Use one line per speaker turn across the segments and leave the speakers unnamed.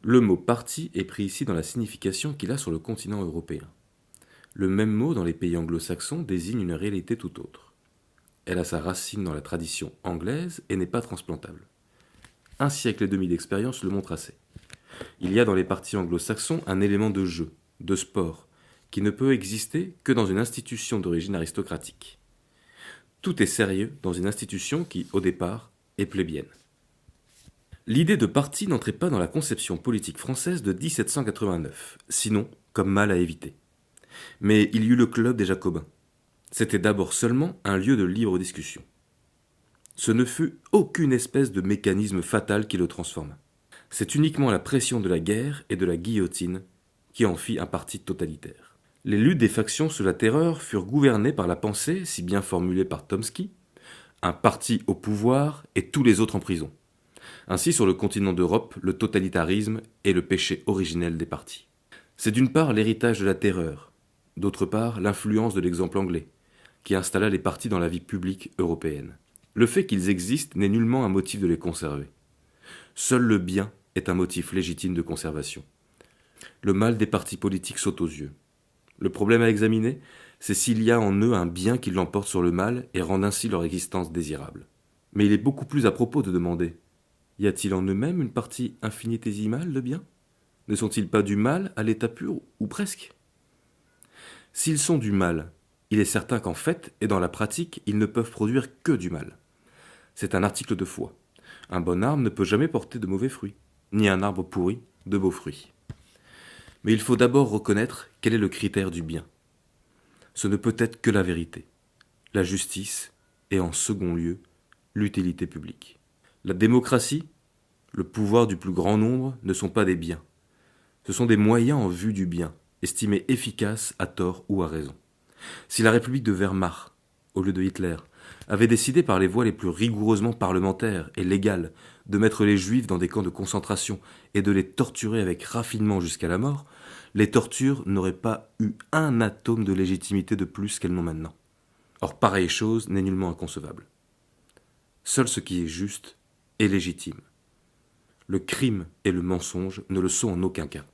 Le mot parti est pris ici dans la signification qu'il a sur le continent européen. Le même mot dans les pays anglo-saxons désigne une réalité tout autre. Elle a sa racine dans la tradition anglaise et n'est pas transplantable. Un siècle et demi d'expérience le montre assez. Il y a dans les partis anglo-saxons un élément de jeu, de sport, qui ne peut exister que dans une institution d'origine aristocratique. Tout est sérieux dans une institution qui, au départ, est plébéienne. L'idée de parti n'entrait pas dans la conception politique française de 1789, sinon comme mal à éviter. Mais il y eut le club des Jacobins. C'était d'abord seulement un lieu de libre discussion. Ce ne fut aucune espèce de mécanisme fatal qui le transforma. C'est uniquement la pression de la guerre et de la guillotine qui en fit un parti totalitaire. Les luttes des factions sous la terreur furent gouvernées par la pensée, si bien formulée par Tomsky, un parti au pouvoir et tous les autres en prison. Ainsi, sur le continent d'Europe, le totalitarisme est le péché originel des partis. C'est d'une part l'héritage de la terreur, d'autre part l'influence de l'exemple anglais, qui installa les partis dans la vie publique européenne. Le fait qu'ils existent n'est nullement un motif de les conserver. Seul le bien est un motif légitime de conservation. Le mal des partis politiques saute aux yeux. Le problème à examiner, c'est s'il y a en eux un bien qui l'emporte sur le mal et rend ainsi leur existence désirable. Mais il est beaucoup plus à propos de demander: y a-t-il en eux-mêmes une partie infinitésimale de bien? Ne sont-ils pas du mal à l'état pur, ou presque? S'ils sont du mal, il est certain qu'en fait et dans la pratique, ils ne peuvent produire que du mal. C'est un article de foi. Un bon arbre ne peut jamais porter de mauvais fruits, ni un arbre pourri de beaux fruits. Mais il faut d'abord reconnaître quel est le critère du bien. Ce ne peut être que la vérité, la justice et en second lieu, l'utilité publique. La démocratie, le pouvoir du plus grand nombre ne sont pas des biens. Ce sont des moyens en vue du bien, estimés efficaces à tort ou à raison. Si la République de Weimar, au lieu de Hitler, avait décidé par les voies les plus rigoureusement parlementaires et légales de mettre les Juifs dans des camps de concentration et de les torturer avec raffinement jusqu'à la mort, les tortures n'auraient pas eu un atome de légitimité de plus qu'elles n'ont maintenant. Or, pareille chose n'est nullement inconcevable. Seul ce qui est juste est légitime. Le crime et le mensonge ne le sont en aucun cas.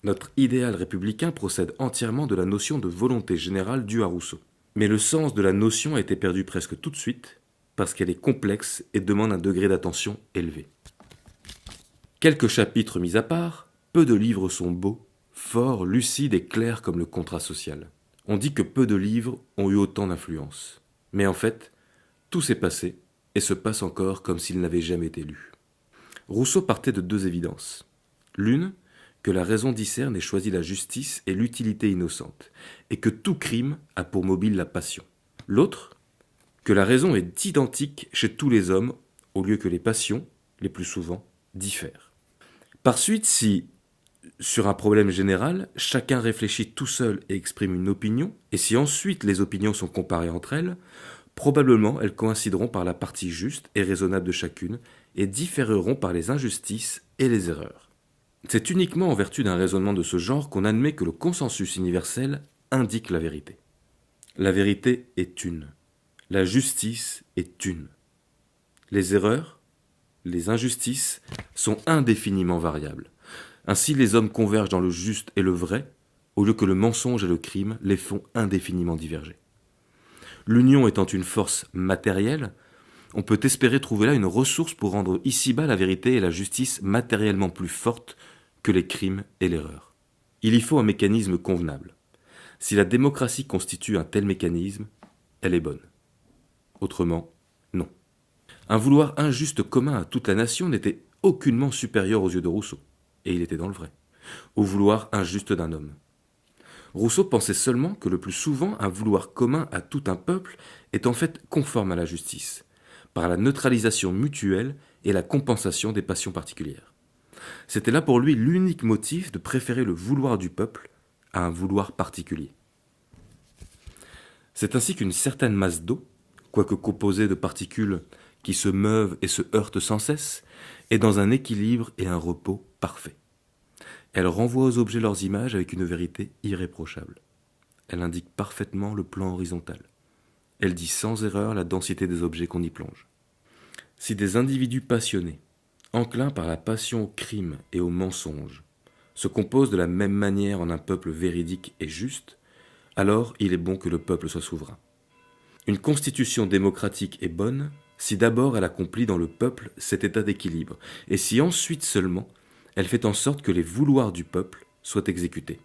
Notre idéal républicain procède entièrement de la notion de volonté générale due à Rousseau. Mais le sens de la notion a été perdu presque tout de suite parce qu'elle est complexe et demande un degré d'attention élevé. Quelques chapitres mis à part, peu de livres sont beaux, forts, lucides et clairs comme le contrat social. On dit que peu de livres ont eu autant d'influence. Mais en fait, tout s'est passé et se passe encore comme s'il n'avait jamais été lu. Rousseau partait de deux évidences. L'une, que la raison discerne et choisit la justice et l'utilité innocente, et que tout crime a pour mobile la passion. L'autre, que la raison est identique chez tous les hommes, au lieu que les passions, les plus souvent, diffèrent. Par suite, si, sur un problème général, chacun réfléchit tout seul et exprime une opinion, et si ensuite les opinions sont comparées entre elles, probablement elles coïncideront par la partie juste et raisonnable de chacune, et différeront par les injustices et les erreurs. C'est uniquement en vertu d'un raisonnement de ce genre qu'on admet que le consensus universel indique la vérité. La vérité est une. La justice est une. Les erreurs, les injustices, sont indéfiniment variables. Ainsi, les hommes convergent dans le juste et le vrai, au lieu que le mensonge et le crime les font indéfiniment diverger. L'union étant une force matérielle, on peut espérer trouver là une ressource pour rendre ici-bas la vérité et la justice matériellement plus fortes que les crimes et l'erreur. Il y faut un mécanisme convenable. Si la démocratie constitue un tel mécanisme, elle est bonne. Autrement, non. Un vouloir injuste commun à toute la nation n'était aucunement supérieur aux yeux de Rousseau, et il était dans le vrai, au vouloir injuste d'un homme. Rousseau pensait seulement que le plus souvent un vouloir commun à tout un peuple est en fait conforme à la justice, par la neutralisation mutuelle et la compensation des passions particulières. C'était là pour lui l'unique motif de préférer le vouloir du peuple à un vouloir particulier. C'est ainsi qu'une certaine masse d'eau, quoique composée de particules qui se meuvent et se heurtent sans cesse, est dans un équilibre et un repos parfait. Elle renvoie aux objets leurs images avec une vérité irréprochable. Elle indique parfaitement le plan horizontal. Elle dit sans erreur la densité des objets qu'on y plonge. Si des individus passionnés, enclin par la passion au crime et au mensonge, se compose de la même manière en un peuple véridique et juste, alors il est bon que le peuple soit souverain. Une constitution démocratique est bonne si d'abord elle accomplit dans le peuple cet état d'équilibre, et si ensuite seulement elle fait en sorte que les vouloirs du peuple soient exécutés.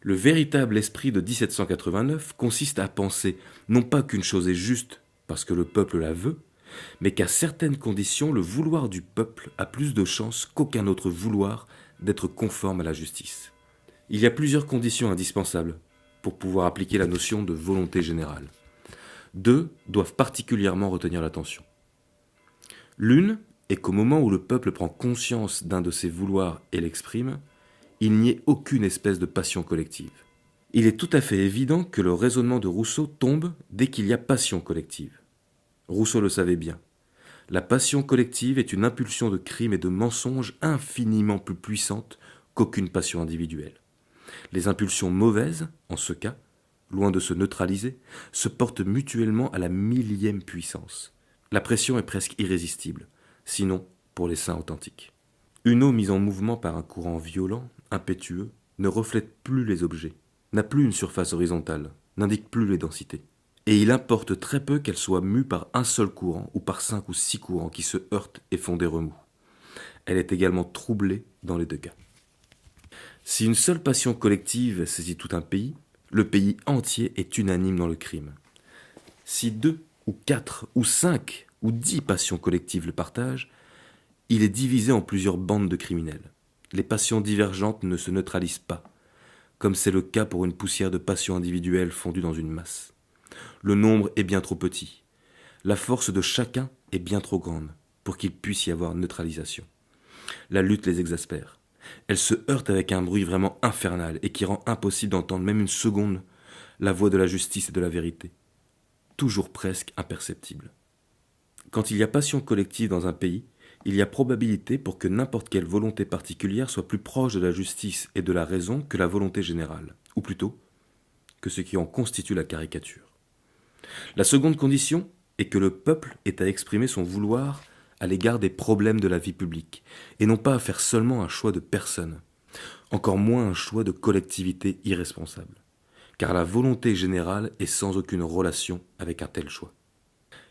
Le véritable esprit de 1789 consiste à penser non pas qu'une chose est juste parce que le peuple la veut, mais qu'à certaines conditions, le vouloir du peuple a plus de chances qu'aucun autre vouloir d'être conforme à la justice. Il y a plusieurs conditions indispensables pour pouvoir appliquer la notion de volonté générale. Deux doivent particulièrement retenir l'attention. L'une est qu'au moment où le peuple prend conscience d'un de ses vouloirs et l'exprime, il n'y ait aucune espèce de passion collective. Il est tout à fait évident que le raisonnement de Rousseau tombe dès qu'il y a passion collective. Rousseau le savait bien. La passion collective est une impulsion de crime et de mensonge infiniment plus puissante qu'aucune passion individuelle. Les impulsions mauvaises, en ce cas, loin de se neutraliser, se portent mutuellement à la millième puissance. La pression est presque irrésistible, sinon pour les saints authentiques. Une eau mise en mouvement par un courant violent, impétueux, ne reflète plus les objets, n'a plus une surface horizontale, n'indique plus les densités. Et il importe très peu qu'elle soit mue par un seul courant ou par 5 ou 6 courants qui se heurtent et font des remous. Elle est également troublée dans les deux cas. Si une seule passion collective saisit tout un pays, le pays entier est unanime dans le crime. Si 2 ou 4 ou 5 ou 10 passions collectives le partagent, il est divisé en plusieurs bandes de criminels. Les passions divergentes ne se neutralisent pas, comme c'est le cas pour une poussière de passions individuelles fondue dans une masse. Le nombre est bien trop petit. La force de chacun est bien trop grande pour qu'il puisse y avoir neutralisation. La lutte les exaspère. Elle se heurte avec un bruit vraiment infernal et qui rend impossible d'entendre même une seconde la voix de la justice et de la vérité, toujours presque imperceptible. Quand il y a passion collective dans un pays, il y a probabilité pour que n'importe quelle volonté particulière soit plus proche de la justice et de la raison que la volonté générale, ou plutôt que ce qui en constitue la caricature. La seconde condition est que le peuple ait à exprimer son vouloir à l'égard des problèmes de la vie publique, et non pas à faire seulement un choix de personne, encore moins un choix de collectivité irresponsable, car la volonté générale est sans aucune relation avec un tel choix.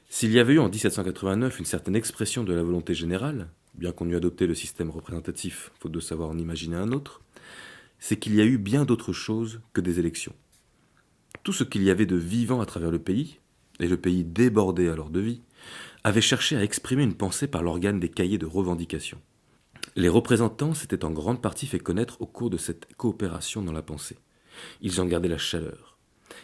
S'il y avait eu en 1789 une certaine expression de la volonté générale, bien qu'on eût adopté le système représentatif, faute de savoir en imaginer un autre, c'est qu'il y a eu bien d'autres choses que des élections. Tout ce qu'il y avait de vivant à travers le pays, et le pays débordé alors de vie, avait cherché à exprimer une pensée par l'organe des cahiers de revendication. Les représentants s'étaient en grande partie fait connaître au cours de cette coopération dans la pensée. Ils en gardaient la chaleur.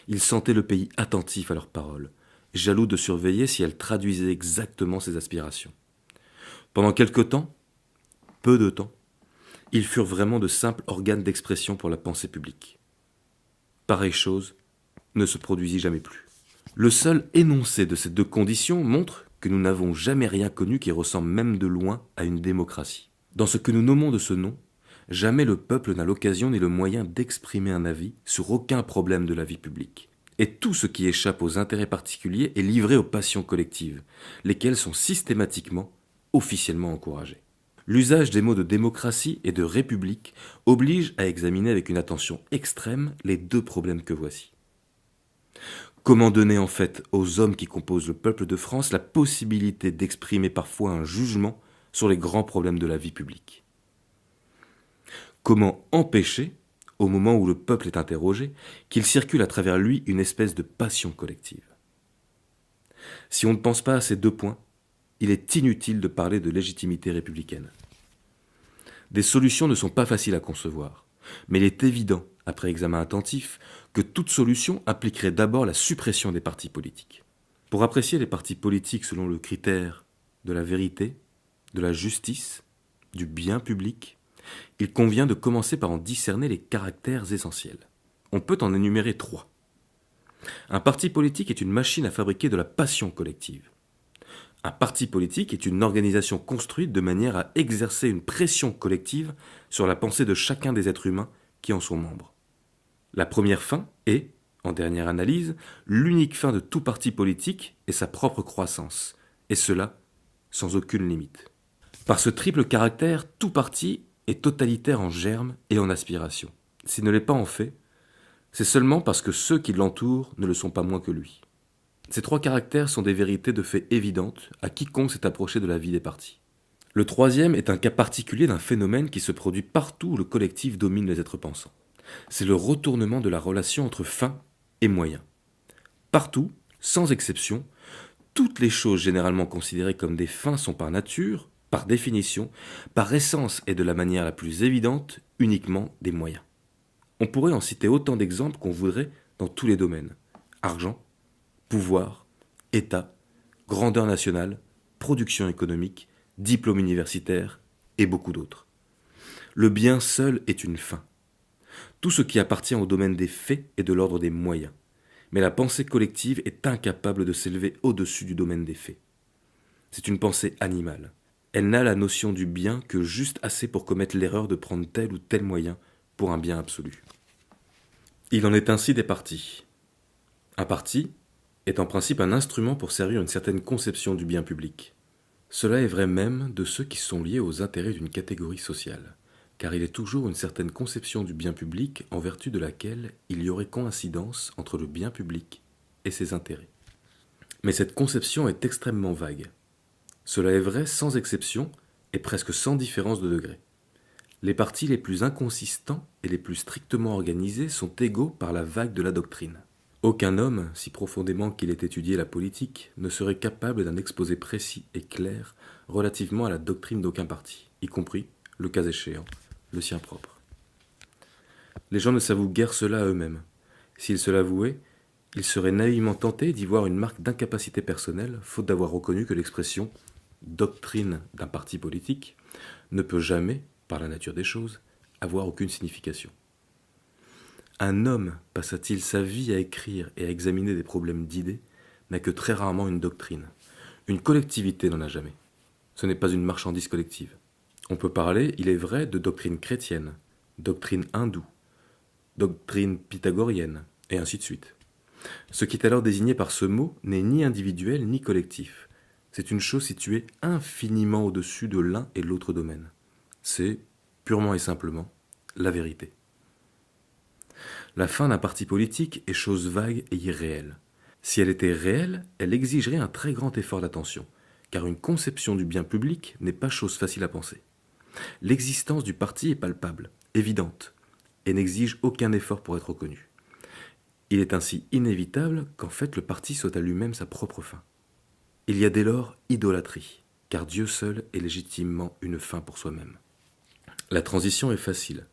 Ils sentaient le pays attentif à leurs paroles, jaloux de surveiller si elles traduisaient exactement ses aspirations. Pendant quelque temps, peu de temps, ils furent vraiment de simples organes d'expression pour la pensée publique. Pareille chose ne se produisit jamais plus. Le seul énoncé de ces deux conditions montre que nous n'avons jamais rien connu qui ressemble même de loin à une démocratie. Dans ce que nous nommons de ce nom, jamais le peuple n'a l'occasion ni le moyen d'exprimer un avis sur aucun problème de la vie publique. Et tout ce qui échappe aux intérêts particuliers est livré aux passions collectives, lesquelles sont systématiquement, officiellement encouragées. L'usage des mots de démocratie et de république oblige à examiner avec une attention extrême les deux problèmes que voici. Comment donner en fait aux hommes qui composent le peuple de France la possibilité d'exprimer parfois un jugement sur les grands problèmes de la vie publique? Comment empêcher, au moment où le peuple est interrogé, qu'il circule à travers lui une espèce de passion collective? Si on ne pense pas à ces deux points, il est inutile de parler de légitimité républicaine. Des solutions ne sont pas faciles à concevoir, mais il est évident, après examen attentif, que toute solution impliquerait d'abord la suppression des partis politiques. Pour apprécier les partis politiques selon le critère de la vérité, de la justice, du bien public, il convient de commencer par en discerner les caractères essentiels. On peut en énumérer 3. Un parti politique est une machine à fabriquer de la passion collective. Un parti politique est une organisation construite de manière à exercer une pression collective sur la pensée de chacun des êtres humains qui en sont membres. La première fin est, en dernière analyse, l'unique fin de tout parti politique est sa propre croissance, et cela sans aucune limite. Par ce triple caractère, tout parti est totalitaire en germe et en aspiration. S'il ne l'est pas en fait, c'est seulement parce que ceux qui l'entourent ne le sont pas moins que lui. Ces trois caractères sont des vérités de fait évidentes à quiconque s'est approché de la vie des partis. Le troisième est un cas particulier d'un phénomène qui se produit partout où le collectif domine les êtres pensants. C'est le retournement de la relation entre fin et moyen. Partout, sans exception, toutes les choses généralement considérées comme des fins sont par nature, par définition, par essence et de la manière la plus évidente, uniquement des moyens. On pourrait en citer autant d'exemples qu'on voudrait dans tous les domaines. Argent, pouvoir, État, grandeur nationale, production économique, diplôme universitaire et beaucoup d'autres. Le bien seul est une fin. Tout ce qui appartient au domaine des faits est de l'ordre des moyens. Mais la pensée collective est incapable de s'élever au-dessus du domaine des faits. C'est une pensée animale. Elle n'a la notion du bien que juste assez pour commettre l'erreur de prendre tel ou tel moyen pour un bien absolu. Il en est ainsi des partis. Un parti est en principe un instrument pour servir une certaine conception du bien public. Cela est vrai même de ceux qui sont liés aux intérêts d'une catégorie sociale, car il est toujours une certaine conception du bien public en vertu de laquelle il y aurait coïncidence entre le bien public et ses intérêts. Mais cette conception est extrêmement vague. Cela est vrai sans exception et presque sans différence de degré. Les partis les plus inconsistants et les plus strictement organisés sont égaux par la vague de la doctrine. Aucun homme, si profondément qu'il ait étudié la politique, ne serait capable d'un exposé précis et clair relativement à la doctrine d'aucun parti, y compris, le cas échéant, le sien propre. Les gens ne s'avouent guère cela à eux-mêmes. S'ils se l'avouaient, ils seraient naïvement tentés d'y voir une marque d'incapacité personnelle, faute d'avoir reconnu que l'expression « doctrine d'un parti politique » ne peut jamais, par la nature des choses, avoir aucune signification. Un homme passa-t-il sa vie à écrire et à examiner des problèmes d'idées, n'a que très rarement une doctrine. Une collectivité n'en a jamais. Ce n'est pas une marchandise collective. On peut parler, il est vrai, de doctrine chrétienne, doctrine hindoue, doctrine pythagorienne, et ainsi de suite. Ce qui est alors désigné par ce mot n'est ni individuel ni collectif. C'est une chose située infiniment au-dessus de l'un et l'autre domaine. C'est, purement et simplement, la vérité. La fin d'un parti politique est chose vague et irréelle. Si elle était réelle, elle exigerait un très grand effort d'attention, car une conception du bien public n'est pas chose facile à penser. L'existence du parti est palpable, évidente, et n'exige aucun effort pour être reconnu. Il est ainsi inévitable qu'en fait le parti soit à lui-même sa propre fin. Il y a dès lors idolâtrie, car Dieu seul est légitimement une fin pour soi-même. La transition est facile.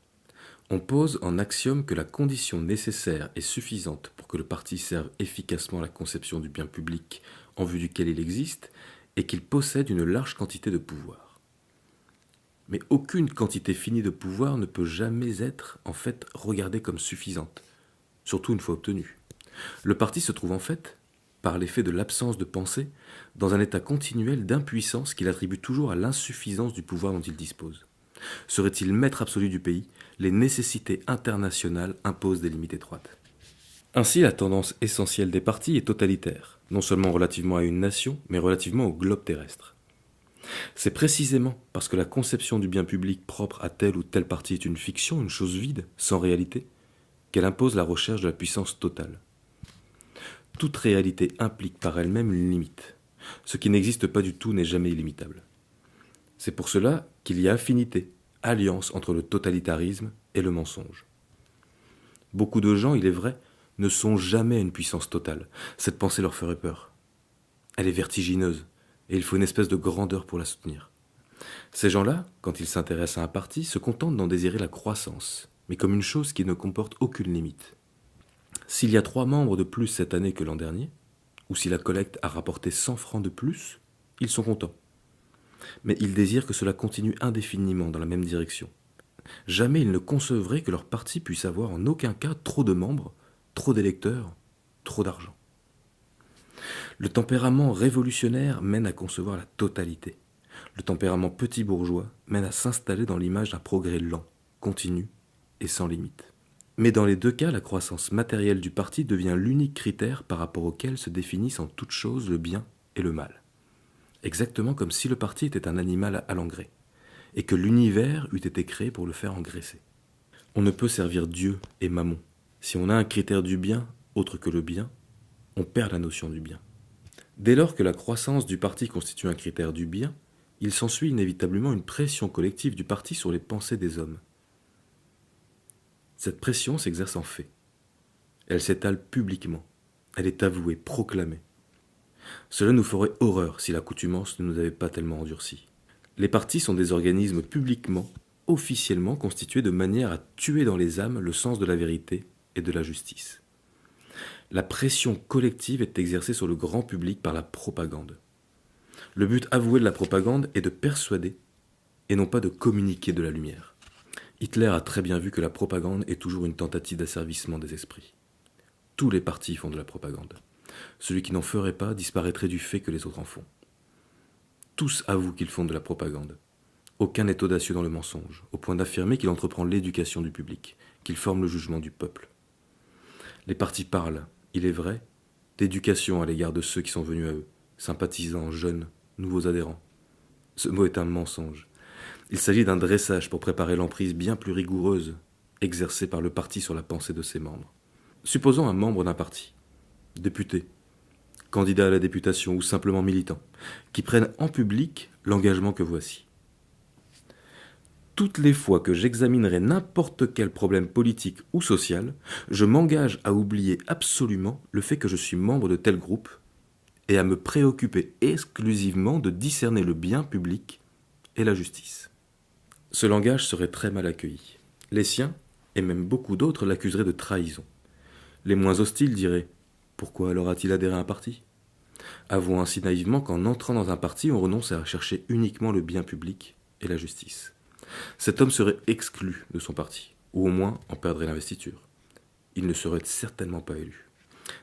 On pose en axiome que la condition nécessaire et suffisante pour que le parti serve efficacement la conception du bien public en vue duquel il existe est qu'il possède une large quantité de pouvoir. Mais aucune quantité finie de pouvoir ne peut jamais être, en fait, regardée comme suffisante, surtout une fois obtenue. Le parti se trouve en fait, par l'effet de l'absence de pensée, dans un état continuel d'impuissance qu'il attribue toujours à l'insuffisance du pouvoir dont il dispose. Serait-il maître absolu du pays, les nécessités internationales imposent des limites étroites. Ainsi, la tendance essentielle des partis est totalitaire, non seulement relativement à une nation, mais relativement au globe terrestre. C'est précisément parce que la conception du bien public propre à tel ou tel parti est une fiction, une chose vide, sans réalité, qu'elle impose la recherche de la puissance totale. Toute réalité implique par elle-même une limite. Ce qui n'existe pas du tout n'est jamais illimitable. C'est pour cela qu'il y a affinité, alliance entre le totalitarisme et le mensonge. Beaucoup de gens, il est vrai, ne sont jamais à une puissance totale. Cette pensée leur ferait peur. Elle est vertigineuse, et il faut une espèce de grandeur pour la soutenir. Ces gens-là, quand ils s'intéressent à un parti, se contentent d'en désirer la croissance, mais comme une chose qui ne comporte aucune limite. S'il y a 3 membres de plus cette année que l'an dernier, ou si la collecte a rapporté 100 francs de plus, ils sont contents. Mais ils désirent que cela continue indéfiniment dans la même direction. Jamais ils ne concevraient que leur parti puisse avoir en aucun cas trop de membres, trop d'électeurs, trop d'argent. Le tempérament révolutionnaire mène à concevoir la totalité. Le tempérament petit bourgeois mène à s'installer dans l'image d'un progrès lent, continu et sans limite. Mais dans les deux cas, la croissance matérielle du parti devient l'unique critère par rapport auquel se définissent en toute chose le bien et le mal. exactement comme si le parti était un animal à l'engrais, et que l'univers eût été créé pour le faire engraisser. On ne peut servir Dieu et Mammon. Si on a un critère du bien autre que le bien, on perd la notion du bien. Dès lors que la croissance du parti constitue un critère du bien, il s'ensuit inévitablement une pression collective du parti sur les pensées des hommes. Cette pression s'exerce en fait. Elle s'étale publiquement. Elle est avouée, proclamée. Cela nous ferait horreur si l'accoutumance ne nous avait pas tellement endurcis. Les partis sont des organismes publiquement, officiellement constitués de manière à tuer dans les âmes le sens de la vérité et de la justice. La pression collective est exercée sur le grand public par la propagande. Le but avoué de la propagande est de persuader et non pas de communiquer de la lumière. Hitler a très bien vu que la propagande est toujours une tentative d'asservissement des esprits. Tous les partis font de la propagande. Celui qui n'en ferait pas disparaîtrait du fait que les autres en font. Tous avouent qu'ils font de la propagande. Aucun n'est audacieux dans le mensonge, au point d'affirmer qu'il entreprend l'éducation du public, qu'il forme le jugement du peuple. Les partis parlent, il est vrai, d'éducation à l'égard de ceux qui sont venus à eux, sympathisants, jeunes, nouveaux adhérents. Ce mot est un mensonge. Il s'agit d'un dressage pour préparer l'emprise bien plus rigoureuse exercée par le parti sur la pensée de ses membres. Supposons un membre d'un parti, député, candidat à la députation ou simplement militant, qui prenne en public l'engagement que voici. Toutes les fois que j'examinerai n'importe quel problème politique ou social, je m'engage à oublier absolument le fait que je suis membre de tel groupe et à me préoccuper exclusivement de discerner le bien public et la justice. Ce langage serait très mal accueilli. Les siens, et même beaucoup d'autres, l'accuseraient de trahison. Les moins hostiles diraient « Pourquoi alors a-t-il adhéré à un parti ?» Avouons ainsi naïvement qu'en entrant dans un parti, on renonce à chercher uniquement le bien public et la justice. Cet homme serait exclu de son parti, ou au moins en perdrait l'investiture. Il ne serait certainement pas élu.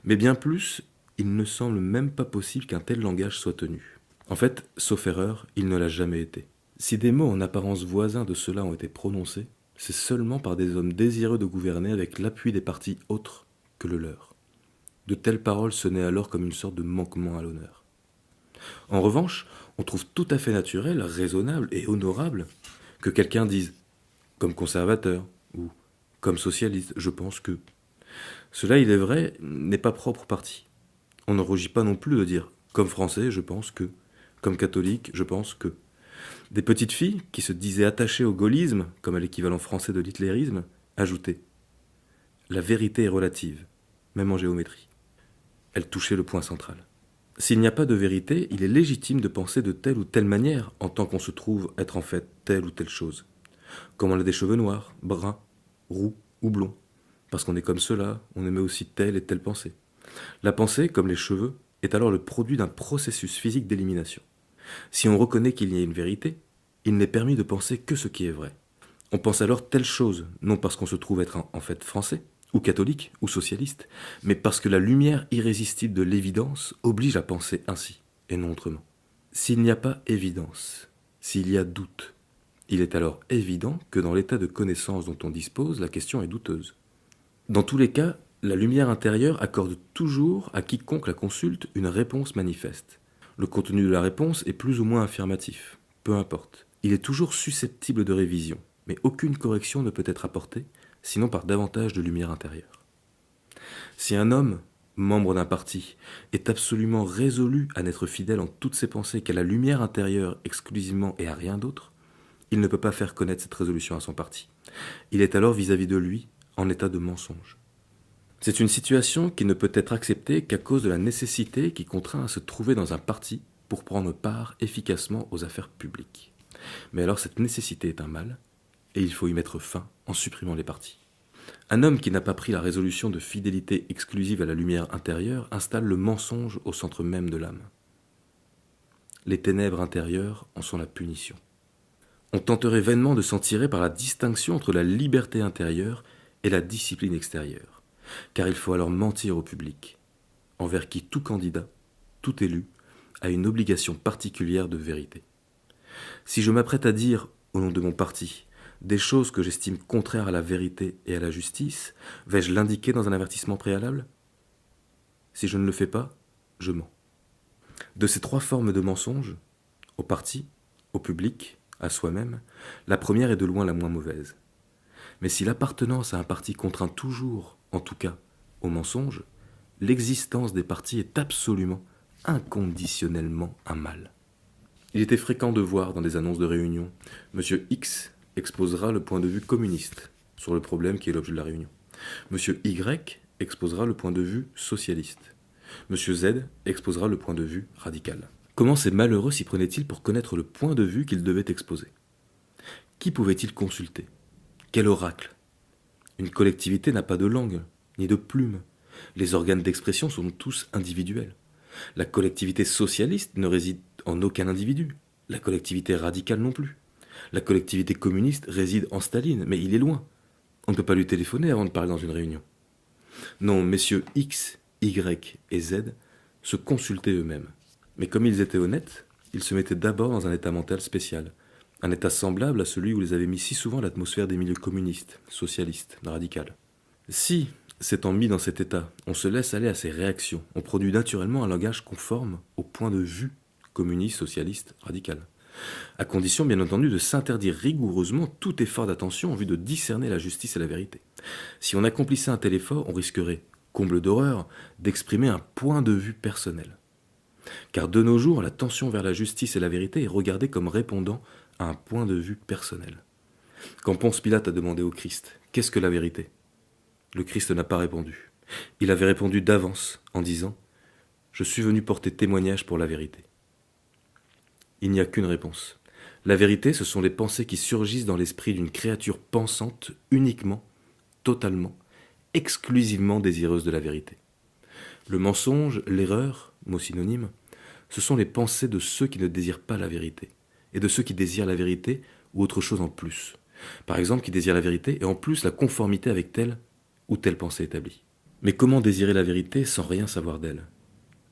Mais bien plus, il ne semble même pas possible qu'un tel langage soit tenu. En fait, sauf erreur, il ne l'a jamais été. Si des mots en apparence voisins de ceux-là ont été prononcés, c'est seulement par des hommes désireux de gouverner avec l'appui des partis autres que le leur. De telles paroles sonnaient alors comme une sorte de manquement à l'honneur. En revanche, on trouve tout à fait naturel, raisonnable et honorable que quelqu'un dise « comme conservateur » ou « comme socialiste, je pense que ». Cela, il est vrai, n'est pas propre au parti. On ne rougit pas non plus de dire « comme français, je pense que », « comme catholique, je pense que ». Des petites filles, qui se disaient attachées au gaullisme, comme à l'équivalent français de l'hitlérisme, ajoutaient « la vérité est relative, même en géométrie ». Elle touchait le point central. S'il n'y a pas de vérité, il est légitime de penser de telle ou telle manière, en tant qu'on se trouve être en fait telle ou telle chose. Comme on a des cheveux noirs, bruns, roux ou blonds. Parce qu'on est comme cela, on émet aussi telle et telle pensée. La pensée, comme les cheveux, est alors le produit d'un processus physique d'élimination. Si on reconnaît qu'il y a une vérité, il n'est permis de penser que ce qui est vrai. On pense alors telle chose, non parce qu'on se trouve être en fait français, ou catholique, ou socialiste, mais parce que la lumière irrésistible de l'évidence oblige à penser ainsi, et non autrement. S'il n'y a pas évidence, s'il y a doute, il est alors évident que dans l'état de connaissance dont on dispose, la question est douteuse. Dans tous les cas, la lumière intérieure accorde toujours à quiconque la consulte une réponse manifeste. Le contenu de la réponse est plus ou moins affirmatif, peu importe. Il est toujours susceptible de révision, mais aucune correction ne peut être apportée, sinon par davantage de lumière intérieure. Si un homme, membre d'un parti, est absolument résolu à n'être fidèle en toutes ses pensées qu'à la lumière intérieure exclusivement et à rien d'autre, il ne peut pas faire connaître cette résolution à son parti. Il est alors vis-à-vis de lui en état de mensonge. C'est une situation qui ne peut être acceptée qu'à cause de la nécessité qui contraint à se trouver dans un parti pour prendre part efficacement aux affaires publiques. Mais alors cette nécessité est un mal, et il faut y mettre fin en supprimant les partis. Un homme qui n'a pas pris la résolution de fidélité exclusive à la lumière intérieure installe le mensonge au centre même de l'âme. Les ténèbres intérieures en sont la punition. On tenterait vainement de s'en tirer par la distinction entre la liberté intérieure et la discipline extérieure, car il faut alors mentir au public, envers qui tout candidat, tout élu, a une obligation particulière de vérité. Si je m'apprête à dire, au nom de mon parti, des choses que j'estime contraires à la vérité et à la justice, vais-je l'indiquer dans un avertissement préalable ? Si je ne le fais pas, je mens. De ces trois formes de mensonge, Au parti, au public, à soi-même, la première est de loin la moins mauvaise. Mais si l'appartenance à un parti contraint toujours, en tout cas, au mensonge, l'existence des partis est absolument, inconditionnellement un mal. Il était fréquent de voir dans des annonces de réunion, Monsieur X exposera le point de vue communiste sur le problème qui est l'objet de la réunion. Monsieur Y exposera le point de vue socialiste. Monsieur Z exposera le point de vue radical. Comment ces malheureux s'y prenaient-ils pour connaître le point de vue qu'ils devaient exposer? Qui pouvaient-ils consulter? Quel oracle? Une collectivité n'a pas de langue, ni de plume. Les organes d'expression sont tous individuels. La collectivité socialiste ne réside en aucun individu. La collectivité radicale non plus. La collectivité communiste réside en Staline, mais il est loin. On ne peut pas lui téléphoner avant de parler dans une réunion. Non, messieurs X, Y et Z se consultaient eux-mêmes. Mais comme ils étaient honnêtes, ils se mettaient d'abord dans un état mental spécial. Un état semblable à celui où les avait mis si souvent l'atmosphère des milieux communistes, socialistes, radicales. Si, s'étant mis dans cet état, on se laisse aller à ses réactions, on produit naturellement un langage conforme au point de vue communiste, socialiste, radical. À condition, bien entendu, de s'interdire rigoureusement tout effort d'attention en vue de discerner la justice et la vérité. Si on accomplissait un tel effort, on risquerait, comble d'horreur, d'exprimer un point de vue personnel. Car de nos jours, la tension vers la justice et la vérité est regardée comme répondant à un point de vue personnel. Quand Ponce Pilate a demandé au Christ « Qu'est-ce que la vérité ?» Le Christ n'a pas répondu. Il avait répondu d'avance en disant « Je suis venu porter témoignage pour la vérité ». Il n'y a qu'une réponse. La vérité, ce sont les pensées qui surgissent dans l'esprit d'une créature pensante uniquement, totalement, exclusivement désireuse de la vérité. Le mensonge, l'erreur, mot synonyme, ce sont les pensées de ceux qui ne désirent pas la vérité, et de ceux qui désirent la vérité ou autre chose en plus. Par exemple, qui désirent la vérité et en plus la conformité avec telle ou telle pensée établie. Mais comment désirer la vérité sans rien savoir d'elle?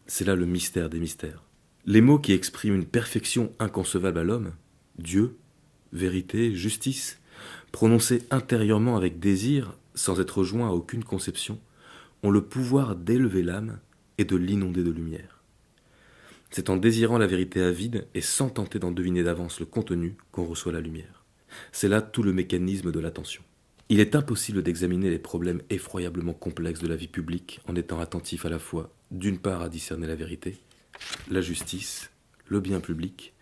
C'est là le mystère des mystères. Les mots qui expriment une perfection inconcevable à l'homme, Dieu, vérité, justice, prononcés intérieurement avec désir, sans être joints à aucune conception, ont le pouvoir d'élever l'âme et de l'inonder de lumière. C'est en désirant la vérité avide et sans tenter d'en deviner d'avance le contenu qu'on reçoit la lumière. C'est là tout le mécanisme de l'attention. Il est impossible d'examiner les problèmes effroyablement complexes de la vie publique en étant attentif à la fois, d'une part, à discerner la vérité, la justice, le bien public,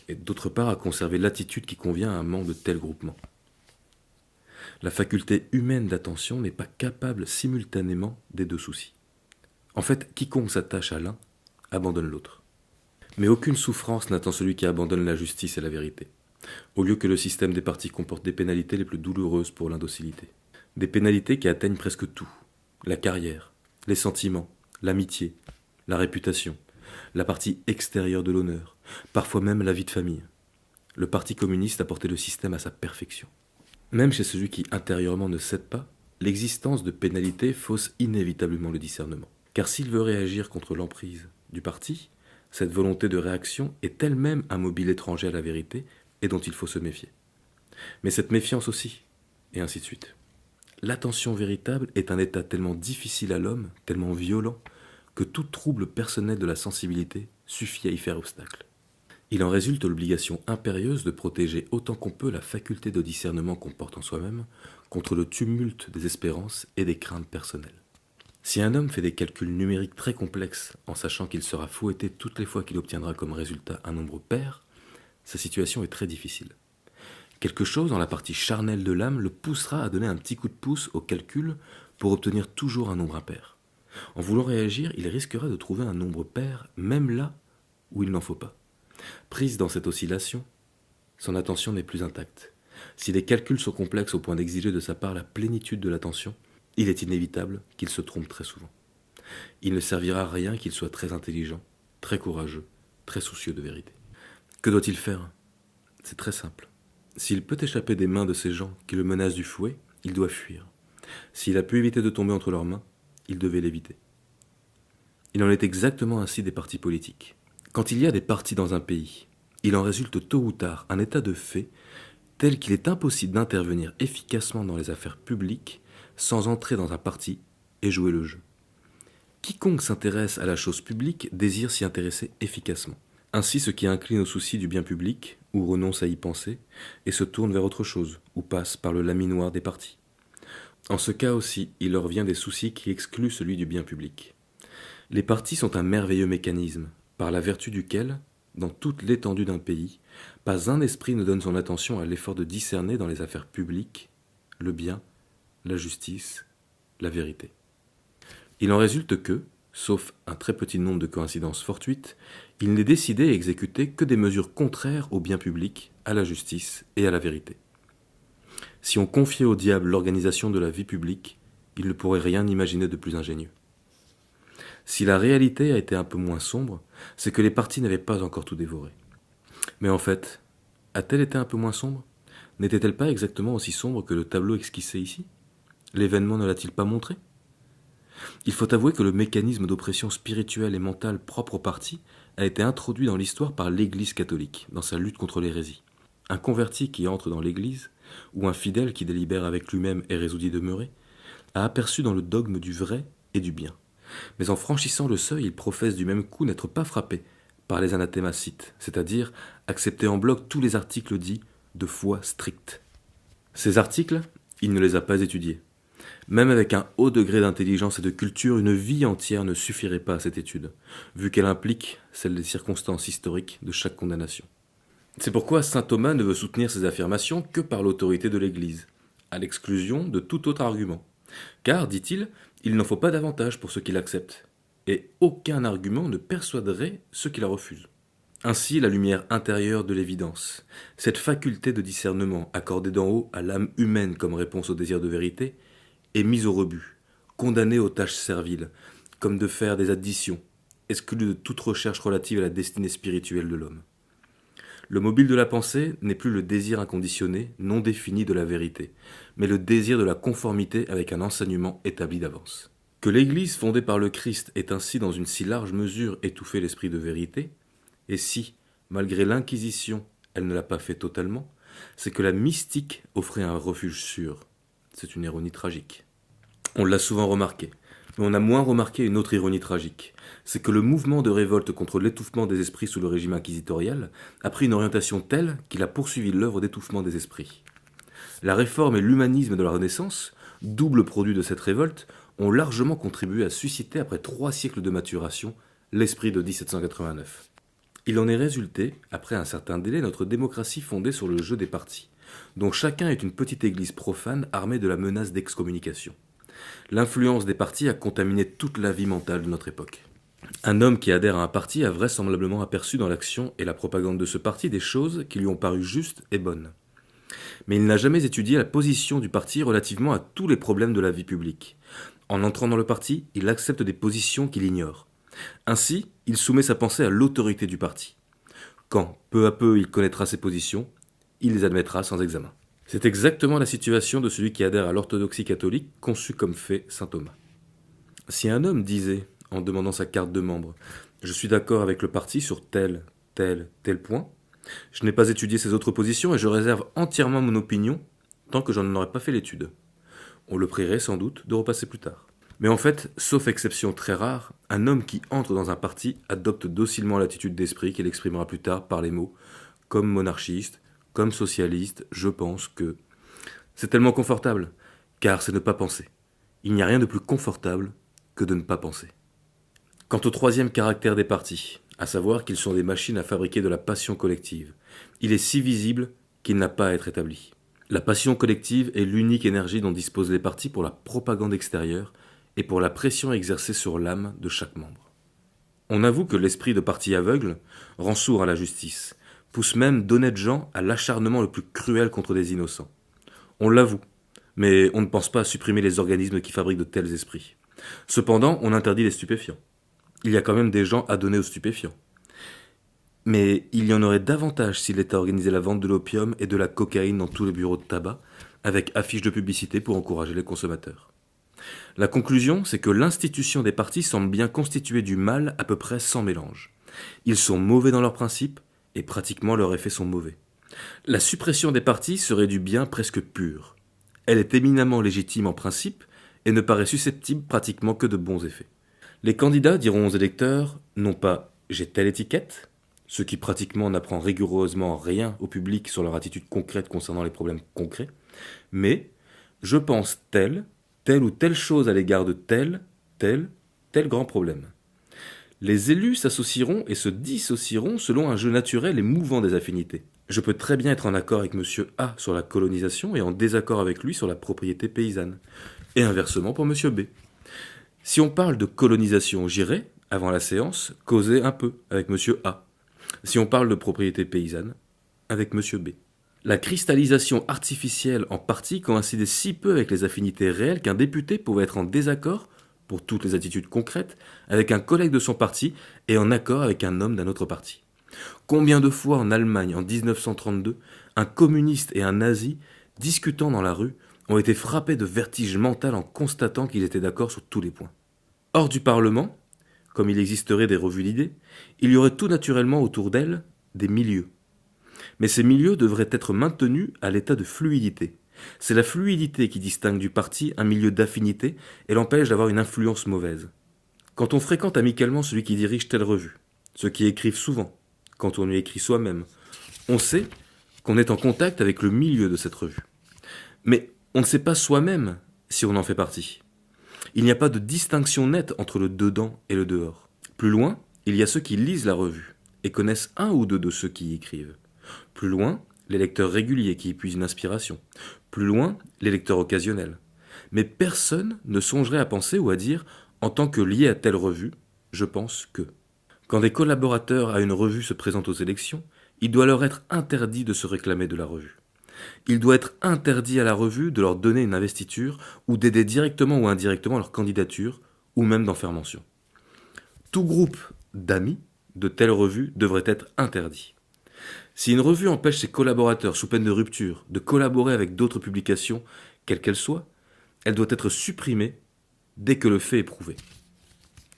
et d'autre part à conserver l'attitude qui convient à un membre de tel groupement. La faculté humaine d'attention n'est pas capable simultanément des deux soucis. En fait, quiconque s'attache à l'un abandonne l'autre. Mais aucune souffrance n'attend celui qui abandonne la justice et la vérité, au lieu que le système des partis comporte des pénalités les plus douloureuses pour l'indocilité. Des pénalités qui atteignent presque tout, la carrière, les sentiments, l'amitié, la réputation, la partie extérieure de l'honneur, parfois même la vie de famille. Le Parti communiste a porté le système à sa perfection. Même chez celui qui intérieurement ne cède pas, l'existence de pénalités fausse inévitablement le discernement. Car s'il veut réagir contre l'emprise du parti, cette volonté de réaction est elle-même un mobile étranger à la vérité et dont il faut se méfier. Mais cette méfiance aussi, et ainsi de suite. L'attention véritable est un état tellement difficile à l'homme, tellement violent, que tout trouble personnel de la sensibilité suffit à y faire obstacle. Il en résulte l'obligation impérieuse de protéger autant qu'on peut la faculté de discernement qu'on porte en soi-même contre le tumulte des espérances et des craintes personnelles. Si un homme fait des calculs numériques très complexes en sachant qu'il sera fouetté toutes les fois qu'il obtiendra comme résultat un nombre pair, sa situation est très difficile. Quelque chose dans la partie charnelle de l'âme le poussera à donner un petit coup de pouce au calcul pour obtenir toujours un nombre impair. En voulant réagir, il risquera de trouver un nombre pair même là où il n'en faut pas. Prise dans cette oscillation, son attention n'est plus intacte. Si les calculs sont complexes au point d'exiger de sa part la plénitude de l'attention, il est inévitable qu'il se trompe très souvent. Il ne servira à rien qu'il soit très intelligent, très courageux, très soucieux de vérité. Que doit-il faire? C'est très simple. S'il peut échapper des mains de ces gens qui le menacent du fouet, il doit fuir. S'il a pu éviter de tomber entre leurs mains, il devait l'éviter. Il en est exactement ainsi des partis politiques. Quand il y a des partis dans un pays, il en résulte tôt ou tard un état de fait tel qu'il est impossible d'intervenir efficacement dans les affaires publiques sans entrer dans un parti et jouer le jeu. Quiconque s'intéresse à la chose publique désire s'y intéresser efficacement. Ainsi, ceux qui inclinent au souci du bien public, ou renoncent à y penser, et se tournent vers autre chose, ou passent par le laminoir des partis. En ce cas aussi, il leur vient des soucis qui excluent celui du bien public. Les partis sont un merveilleux mécanisme, par la vertu duquel, dans toute l'étendue d'un pays, pas un esprit ne donne son attention à l'effort de discerner dans les affaires publiques le bien, la justice, la vérité. Il en résulte que, sauf un très petit nombre de coïncidences fortuites, il n'est décidé et exécuté que des mesures contraires au bien public, à la justice et à la vérité. Si on confiait au diable l'organisation de la vie publique, il ne pourrait rien imaginer de plus ingénieux. Si la réalité a été un peu moins sombre, c'est que les partis n'avaient pas encore tout dévoré. Mais en fait, a-t-elle été un peu moins sombre? N'était-elle pas exactement aussi sombre que le tableau esquissé ici? L'événement ne l'a-t-il pas montré? Il faut avouer que le mécanisme d'oppression spirituelle et mentale propre au parti a été introduit dans l'histoire par l'Église catholique, dans sa lutte contre l'hérésie. Un converti qui entre dans l'Église, ou un fidèle qui délibère avec lui-même et résout d'y demeurer, a aperçu dans le dogme du vrai et du bien. Mais en franchissant le seuil, il professe du même coup n'être pas frappé par les anathémacites, c'est-à-dire accepter en bloc tous les articles dits de foi stricte. Ces articles, il ne les a pas étudiés. Même avec un haut degré d'intelligence et de culture, une vie entière ne suffirait pas à cette étude, vu qu'elle implique celle des circonstances historiques de chaque condamnation. C'est pourquoi saint Thomas ne veut soutenir ces affirmations que par l'autorité de l'Église, à l'exclusion de tout autre argument. Car, dit-il, il n'en faut pas davantage pour ceux qui l'acceptent, et aucun argument ne persuaderait ceux qui la refusent. Ainsi, la lumière intérieure de l'évidence, cette faculté de discernement accordée d'en haut à l'âme humaine comme réponse au désir de vérité, est mise au rebut, condamnée aux tâches serviles, comme de faire des additions, exclue de toute recherche relative à la destinée spirituelle de l'homme. Le mobile de la pensée n'est plus le désir inconditionné, non défini de la vérité, mais le désir de la conformité avec un enseignement établi d'avance. Que l'Église fondée par le Christ ait ainsi dans une si large mesure étouffé l'esprit de vérité, et si, malgré l'Inquisition, elle ne l'a pas fait totalement, c'est que la mystique offrait un refuge sûr. C'est une ironie tragique. On l'a souvent remarqué, mais on a moins remarqué une autre ironie tragique. C'est que le mouvement de révolte contre l'étouffement des esprits sous le régime inquisitorial a pris une orientation telle qu'il a poursuivi l'œuvre d'étouffement des esprits. La réforme et l'humanisme de la Renaissance, double produit de cette révolte, ont largement contribué à susciter, après 3 siècles de maturation, l'esprit de 1789. Il en est résulté, après un certain délai, notre démocratie fondée sur le jeu des partis, dont chacun est une petite église profane armée de la menace d'excommunication. L'influence des partis a contaminé toute la vie mentale de notre époque. Un homme qui adhère à un parti a vraisemblablement aperçu dans l'action et la propagande de ce parti des choses qui lui ont paru justes et bonnes. Mais il n'a jamais étudié la position du parti relativement à tous les problèmes de la vie publique. En entrant dans le parti, il accepte des positions qu'il ignore. Ainsi, il soumet sa pensée à l'autorité du parti. Quand, peu à peu, il connaîtra ses positions, il les admettra sans examen. C'est exactement la situation de celui qui adhère à l'orthodoxie catholique conçue comme fait saint Thomas. Si un homme disait, en demandant sa carte de membre, « Je suis d'accord avec le parti sur tel point, je n'ai pas étudié ses autres positions et je réserve entièrement mon opinion tant que je n'en aurais pas fait l'étude. » On le prierait sans doute de repasser plus tard. Mais en fait, sauf exception très rare, un homme qui entre dans un parti adopte docilement l'attitude d'esprit qu'il exprimera plus tard par les mots « comme monarchiste », comme socialiste, je pense que... C'est tellement confortable, car c'est ne pas penser. Il n'y a rien de plus confortable que de ne pas penser. Quant au troisième caractère des partis, à savoir qu'ils sont des machines à fabriquer de la passion collective, il est si visible qu'il n'a pas à être établi. La passion collective est l'unique énergie dont disposent les partis pour la propagande extérieure et pour la pression exercée sur l'âme de chaque membre. On avoue que l'esprit de parti aveugle rend sourd à la justice, pousse même d'honnêtes gens à l'acharnement le plus cruel contre des innocents. On l'avoue, mais on ne pense pas à supprimer les organismes qui fabriquent de tels esprits. Cependant, on interdit les stupéfiants. Il y a quand même des gens adonnés aux stupéfiants. Mais il y en aurait davantage si l'État organisait la vente de l'opium et de la cocaïne dans tous les bureaux de tabac, avec affiches de publicité pour encourager les consommateurs. La conclusion, c'est que l'institution des partis semble bien constituée du mal à peu près sans mélange. Ils sont mauvais dans leurs principes, et pratiquement leurs effets sont mauvais. La suppression des partis serait du bien presque pur. Elle est éminemment légitime en principe, et ne paraît susceptible pratiquement que de bons effets. Les candidats diront aux électeurs, non pas « j'ai telle étiquette », ce qui pratiquement n'apprend rigoureusement rien au public sur leur attitude concrète concernant les problèmes concrets, mais je pense telle ou telle chose à l'égard de tel grand problème. Les élus s'associeront et se dissocieront selon un jeu naturel et mouvant des affinités. Je peux très bien être en accord avec monsieur A sur la colonisation et en désaccord avec lui sur la propriété paysanne. Et inversement pour monsieur B. Si on parle de colonisation, j'irai, avant la séance, causer un peu avec monsieur A. Si on parle de propriété paysanne, avec monsieur B. La cristallisation artificielle en partie coïncidait si peu avec les affinités réelles qu'un député pouvait être en désaccord, pour toutes les attitudes concrètes, avec un collègue de son parti et en accord avec un homme d'un autre parti. Combien de fois en Allemagne, en 1932, un communiste et un nazi, discutant dans la rue, ont été frappés de vertige mental en constatant qu'ils étaient d'accord sur tous les points. Hors du Parlement, comme il existerait des revues d'idées, il y aurait tout naturellement autour d'elles des milieux. Mais ces milieux devraient être maintenus à l'état de fluidité. C'est la fluidité qui distingue du parti un milieu d'affinité et l'empêche d'avoir une influence mauvaise. Quand on fréquente amicalement celui qui dirige telle revue, ceux qui écrivent souvent, quand on y écrit soi-même, on sait qu'on est en contact avec le milieu de cette revue. Mais on ne sait pas soi-même si on en fait partie. Il n'y a pas de distinction nette entre le dedans et le dehors. Plus loin, il y a ceux qui lisent la revue et connaissent un ou deux de ceux qui y écrivent. Plus loin, les lecteurs réguliers qui y puisent une inspiration. Plus loin, les lecteurs occasionnels. Mais personne ne songerait à penser ou à dire, en tant que lié à telle revue, je pense que. Quand des collaborateurs à une revue se présentent aux élections, il doit leur être interdit de se réclamer de la revue. Il doit être interdit à la revue de leur donner une investiture ou d'aider directement ou indirectement leur candidature, ou même d'en faire mention. Tout groupe d'amis de telle revue devrait être interdit. Si une revue empêche ses collaborateurs, sous peine de rupture, de collaborer avec d'autres publications, quelles qu'elles soient, elle doit être supprimée dès que le fait est prouvé.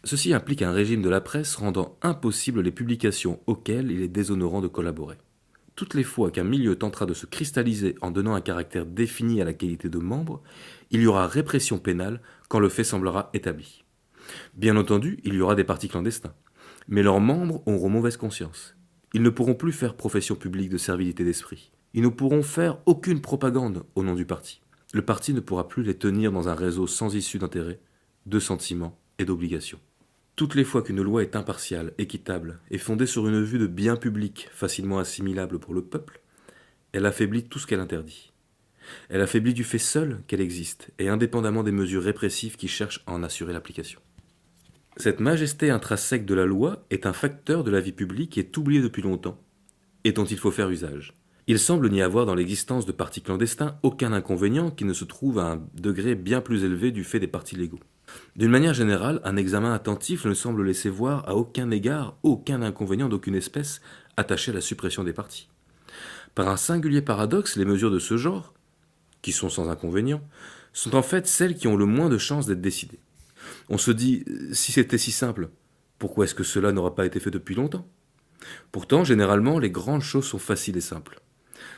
Ceci implique un régime de la presse rendant impossible les publications auxquelles il est déshonorant de collaborer. Toutes les fois qu'un milieu tentera de se cristalliser en donnant un caractère défini à la qualité de membre, il y aura répression pénale quand le fait semblera établi. Bien entendu, il y aura des partis clandestins, mais leurs membres auront mauvaise conscience. Ils ne pourront plus faire profession publique de servilité d'esprit. Ils ne pourront faire aucune propagande au nom du parti. Le parti ne pourra plus les tenir dans un réseau sans issue d'intérêt, de sentiments et d'obligations. Toutes les fois qu'une loi est impartiale, équitable et fondée sur une vue de bien public facilement assimilable pour le peuple, elle affaiblit tout ce qu'elle interdit. Elle affaiblit du fait seul qu'elle existe et indépendamment des mesures répressives qui cherchent à en assurer l'application. Cette majesté intrinsèque de la loi est un facteur de la vie publique qui est oublié depuis longtemps et dont il faut faire usage. Il semble n'y avoir dans l'existence de partis clandestins aucun inconvénient qui ne se trouve à un degré bien plus élevé du fait des partis légaux. D'une manière générale, un examen attentif ne semble laisser voir à aucun égard aucun inconvénient d'aucune espèce attaché à la suppression des partis. Par un singulier paradoxe, les mesures de ce genre, qui sont sans inconvénient, sont en fait celles qui ont le moins de chances d'être décidées. On se dit, si c'était si simple, pourquoi est-ce que cela n'aura pas été fait depuis longtemps ? Pourtant, généralement, les grandes choses sont faciles et simples.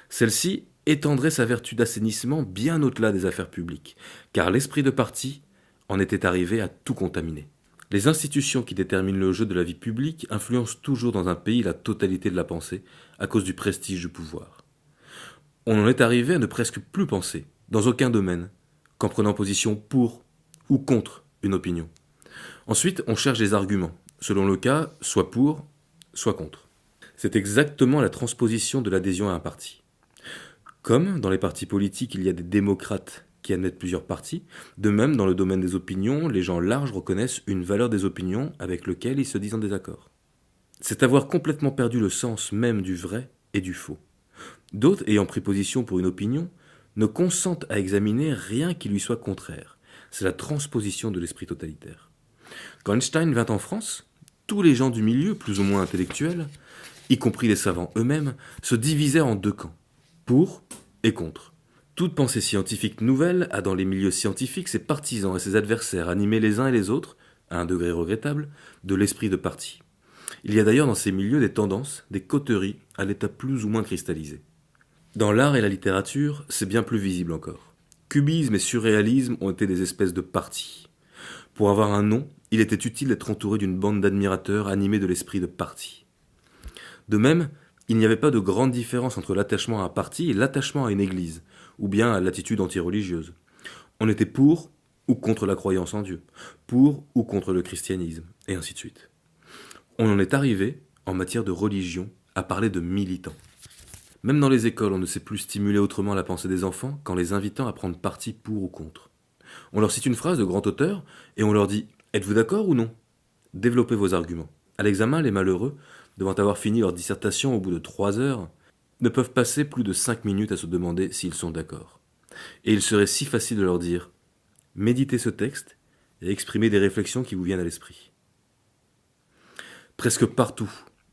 Celle-ci étendrait sa vertu d'assainissement bien au-delà des affaires publiques, car l'esprit de parti en était arrivé à tout contaminer. Les institutions qui déterminent le jeu de la vie publique influencent toujours dans un pays la totalité de la pensée à cause du prestige du pouvoir. On en est arrivé à ne presque plus penser, dans aucun domaine, qu'en prenant position pour ou contre une opinion. Ensuite, on cherche des arguments, selon le cas, soit pour, soit contre. C'est exactement la transposition de l'adhésion à un parti. Comme dans les partis politiques, il y a des démocrates qui admettent plusieurs partis, de même dans le domaine des opinions, les gens larges reconnaissent une valeur des opinions avec lesquelles ils se disent en désaccord. C'est avoir complètement perdu le sens même du vrai et du faux. D'autres, ayant pris position pour une opinion, ne consentent à examiner rien qui lui soit contraire. C'est la transposition de l'esprit totalitaire. Quand Einstein vint en France, tous les gens du milieu, plus ou moins intellectuels, y compris les savants eux-mêmes, se divisaient en deux camps, pour et contre. Toute pensée scientifique nouvelle a dans les milieux scientifiques ses partisans et ses adversaires animés les uns et les autres, à un degré regrettable, de l'esprit de parti. Il y a d'ailleurs dans ces milieux des tendances, des coteries à l'état plus ou moins cristallisé. Dans l'art et la littérature, c'est bien plus visible encore. Cubisme et surréalisme ont été des espèces de partis. Pour avoir un nom, il était utile d'être entouré d'une bande d'admirateurs animés de l'esprit de parti. De même, il n'y avait pas de grande différence entre l'attachement à un parti et l'attachement à une église, ou bien à l'attitude antireligieuse. On était pour ou contre la croyance en Dieu, pour ou contre le christianisme, et ainsi de suite. On en est arrivé, en matière de religion, à parler de militants. Même dans les écoles, on ne sait plus stimuler autrement la pensée des enfants qu'en les invitant à prendre parti pour ou contre. On leur cite une phrase de grand auteur et on leur dit « Êtes-vous d'accord ou non ?» Développez vos arguments. À l'examen, les malheureux, devant avoir fini leur dissertation au bout de 3 heures, ne peuvent passer plus de 5 minutes à se demander s'ils sont d'accord. Et il serait si facile de leur dire « Méditez ce texte et exprimez des réflexions qui vous viennent à l'esprit. » Presque partout,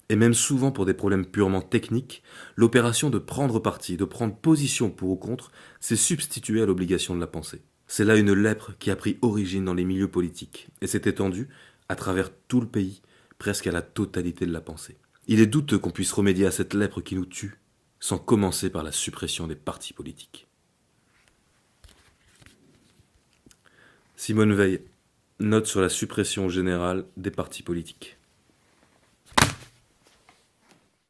et même souvent pour des problèmes purement techniques, l'opération de prendre parti, de prendre position pour ou contre, s'est substituée à l'obligation de la pensée. C'est là une lèpre qui a pris origine dans les milieux politiques et s'est étendue, à travers tout le pays, presque à la totalité de la pensée. Il est douteux qu'on puisse remédier à cette lèpre qui nous tue, sans commencer par la suppression des partis politiques. Simone Veil, note sur la suppression générale des partis politiques.